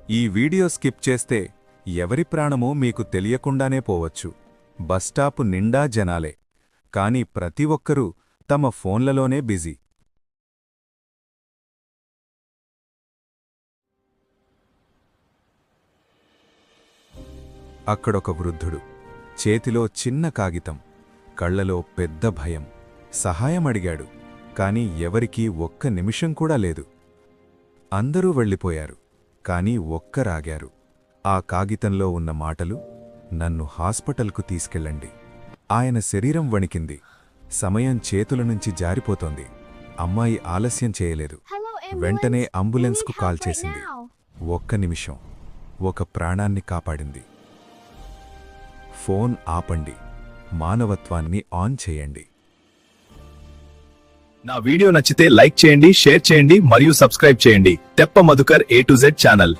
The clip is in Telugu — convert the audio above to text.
ఈ వీడియో స్కిప్ చేస్తే ఎవరి ప్రాణమో మీకు తెలియకుండానే పోవచ్చు. బస్టాపు నిండా జనాలే, కాని ప్రతి ఒక్కరూ తమ ఫోన్లలోనే బిజీ. అక్కడొక వృద్ధుడు, చేతిలో చిన్న కాగితం, కళ్లలో పెద్ద భయం. సహాయమడిగాడు, కాని ఎవరికీ ఒక్క నిమిషం కూడా లేదు. అందరూ వెళ్ళిపోయారు, కాని ఒక్కరాగారు. ఆ కాగితంలో ఉన్న మాటలు, నన్ను హాస్పిటల్కు తీసుకెళ్ళండి. ఆయన శరీరం వణికింది. సమయం చేతుల నుంచి జారిపోతోంది. అమ్మాయి ఆలస్యం చేయలేదు. వెంటనే అంబులెన్స్కు కాల్ చేసింది. ఒక్క నిమిషం, ఒక ప్రాణాన్ని కాపాడింది. ఫోన్ ఆపండి, మానవత్వాన్ని ఆన్ చేయండి. నా వీడియో నచ్చితే లైక్ చేయండి, షేర్ చేయండి మరియు సబ్స్క్రైబ్ చేయండి. తెప్ప Madhukar A to Z channel.